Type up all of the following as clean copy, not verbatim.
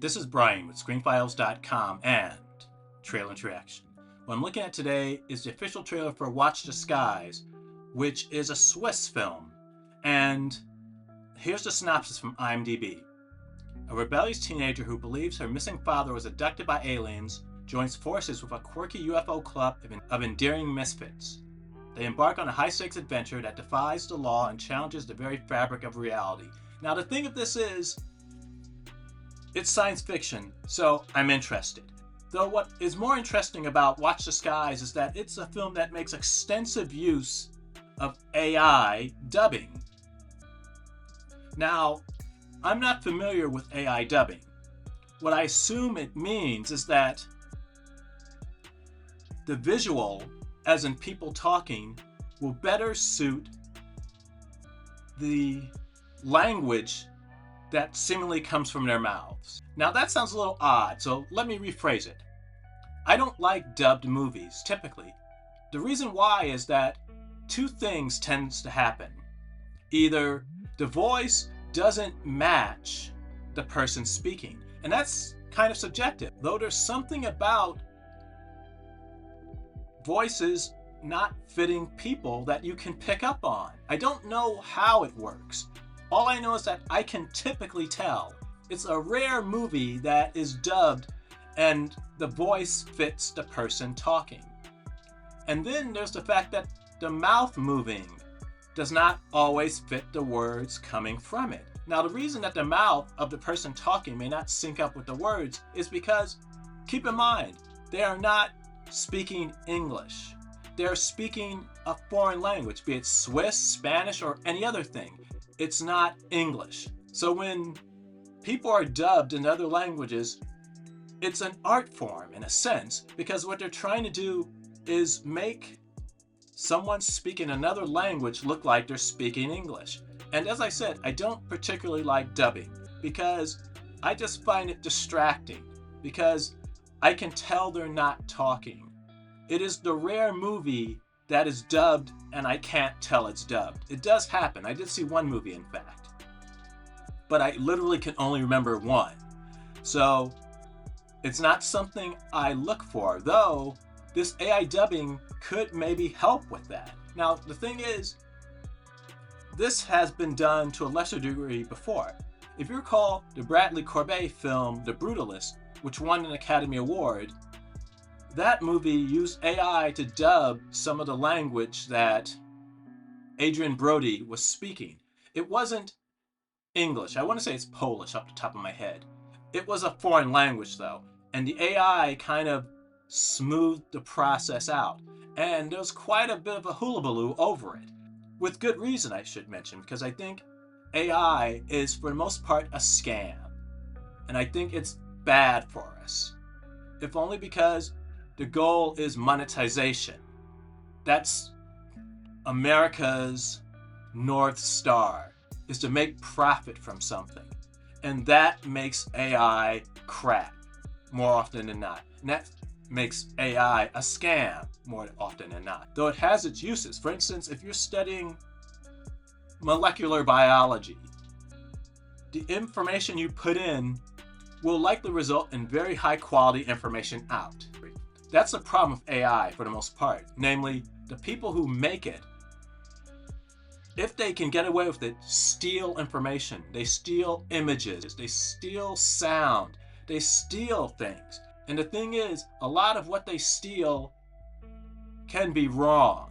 This is Brian with ScreenFiles.com and Trailer Interaction. What I'm looking at today is the official trailer for Watch the Skies, which is a Swiss film. And here's the synopsis from IMDB. A rebellious teenager who believes her missing father was abducted by aliens joins forces with a quirky UFO club of endearing misfits. They embark on a high-stakes adventure that defies the law and challenges the very fabric of reality. Now, the thing of this is, it's science fiction, so I'm interested. Though what is more interesting about Watch the Skies is that it's a film that makes extensive use of AI dubbing. Now, I'm not familiar with AI dubbing. What I assume it means is that the visual, as in people talking, will better suit the language that seemingly comes from their mouths. Now that sounds a little odd, so let me rephrase it. I don't like dubbed movies, typically. The reason why is that two things tends to happen. Either the voice doesn't match the person speaking, and that's kind of subjective, though there's something about voices not fitting people that you can pick up on. I don't know how it works. All I know is that I can typically tell. It's a rare movie that is dubbed and the voice fits the person talking. And then there's the fact that the mouth moving does not always fit the words coming from it. Now, the reason that the mouth of the person talking may not sync up with the words is because, keep in mind, they are not speaking English. They're speaking a foreign language, be it Swiss, Spanish, or any other thing. It's not English. So when people are dubbed in other languages, it's an art form in a sense, because what they're trying to do is make someone speaking another language look like they're speaking English. And as I said, I don't particularly like dubbing because I just find it distracting because I can tell they're not talking. It is the rare movie that is dubbed and I can't tell it's dubbed. It does happen. I did see one movie, in fact. But I literally can only remember one. So it's not something I look for, though this AI dubbing could maybe help with that. Now, the thing is, this has been done to a lesser degree before. If you recall the Bradley Corbet film, The Brutalist, which won an Academy Award, that movie used AI to dub some of the language that Adrian Brody was speaking. It wasn't English. I want to say it's Polish off the top of my head. It was a foreign language though, and the AI kind of smoothed the process out. And there was quite a bit of a hullabaloo over it. With good reason, I should mention, because I think AI is for the most part a scam. And I think it's bad for us. If only because the goal is monetization. That's America's North Star, is to make profit from something. And that makes AI crap more often than not. And that makes AI a scam more often than not. Though it has its uses. For instance, if you're studying molecular biology, the information you put in will likely result in very high quality information out. That's the problem with AI for the most part. Namely, the people who make it, if they can get away with it, steal information. They steal images. They steal sound. They steal things. And the thing is, a lot of what they steal can be wrong.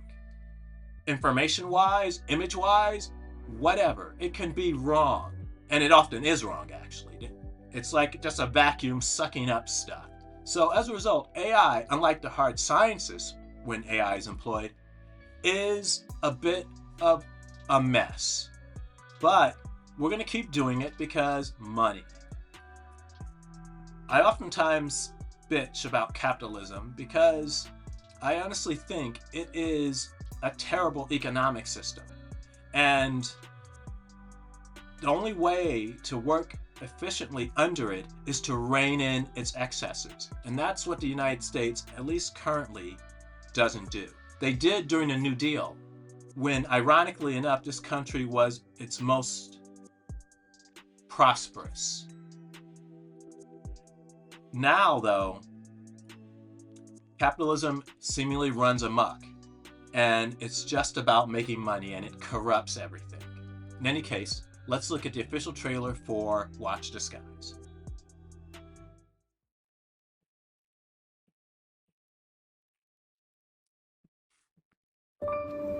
Information-wise, image-wise, whatever. It can be wrong. And it often is wrong, actually. It's like just a vacuum sucking up stuff. So as a result, AI, unlike the hard sciences when AI is employed, is a bit of a mess. But we're going to keep doing it because money. I oftentimes bitch about capitalism because I honestly think it is a terrible economic system. And the only way to work efficiently under it is to rein in its excesses. And that's what the United States, at least currently, doesn't do. They did during the New Deal, when ironically enough, this country was its most prosperous. Now, though, capitalism seemingly runs amok, and it's just about making money, and it corrupts everything. In any case, let's look at the official trailer for Watch the Skies.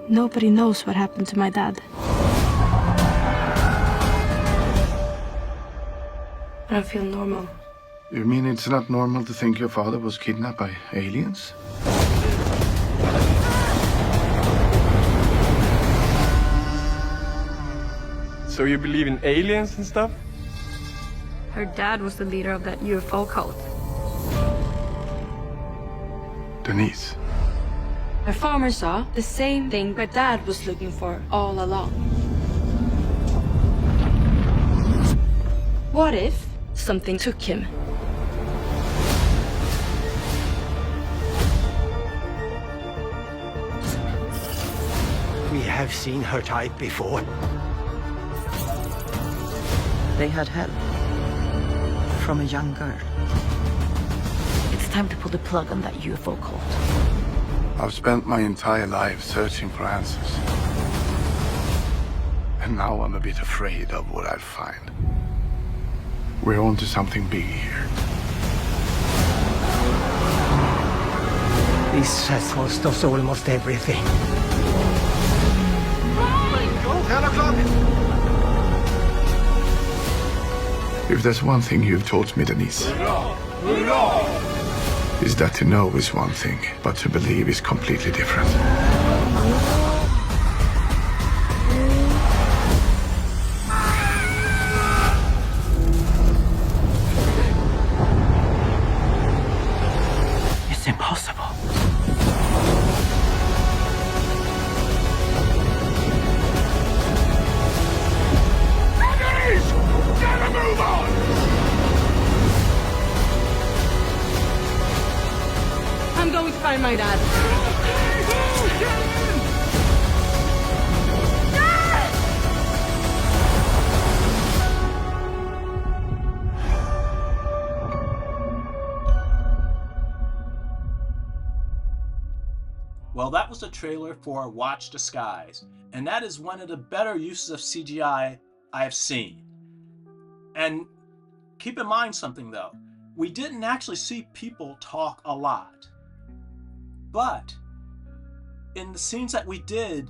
Nobody knows what happened to my dad. I don't feel normal. You mean it's not normal to think your father was kidnapped by aliens? So you believe in aliens and stuff? Her dad was the leader of that UFO cult. Denise. Her farmer saw the same thing my dad was looking for all along. What if something took him? We have seen her type before. They had help from a young girl. It's time to pull the plug on that UFO cult. I've spent my entire life searching for answers. And now I'm a bit afraid of what I'll find. We're on to something big here. This has cost us almost everything. 10 o'clock! If there's one thing you've taught me, Denise, is that to know is one thing, but to believe is completely different. It's impossible. I'm going to find my dad. Well, that was the trailer for Watch the Skies, and that is one of the better uses of CGI I have seen. And keep in mind something though, we didn't actually see people talk a lot. But in the scenes that we did,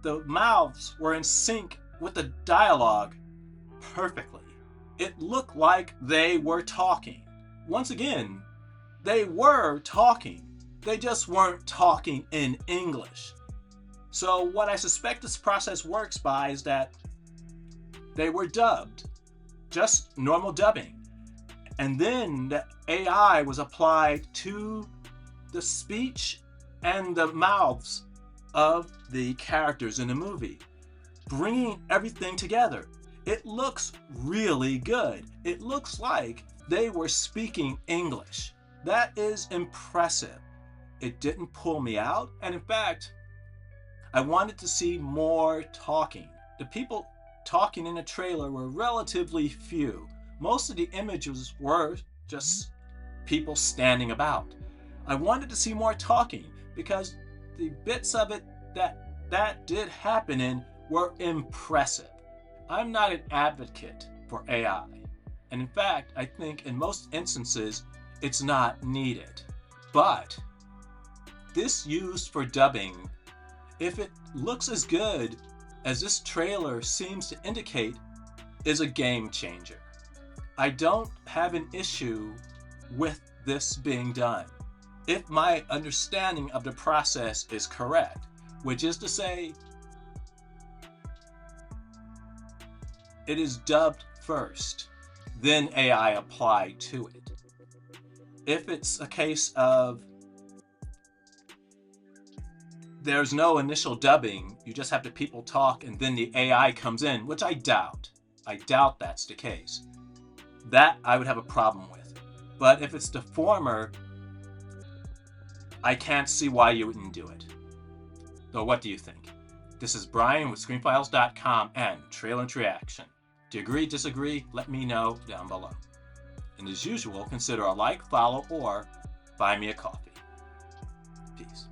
the mouths were in sync with the dialogue perfectly. It looked like they were talking. Once again, they were talking. They just weren't talking in English. So what I suspect this process works by is that they were dubbed, just normal dubbing. And then the AI was applied to the speech and the mouths of the characters in the movie, bringing everything together. It looks really good. It looks like they were speaking English. That is impressive. It didn't pull me out, and in fact, I wanted to see more talking. The people talking in the trailer were relatively few. Most of the images were just people standing about. I wanted to see more talking because the bits of it that did happen in were impressive. I'm not an advocate for AI, and in fact, I think in most instances it's not needed. But this used for dubbing, if it looks as good as this trailer seems to indicate, is a game changer. I don't have an issue with this being done, if my understanding of the process is correct, which is to say, it is dubbed first, then AI applied to it. If it's a case of there's no initial dubbing, you just have the people talk and then the AI comes in, which I doubt. I doubt that's the case. That I would have a problem with. But if it's the former, I can't see why you wouldn't do it. So what do you think? This is Brian with ScreenFiles.com and Trailer Reaction. Do you agree, disagree? Let me know down below. And as usual, consider a like, follow, or buy me a coffee. Peace.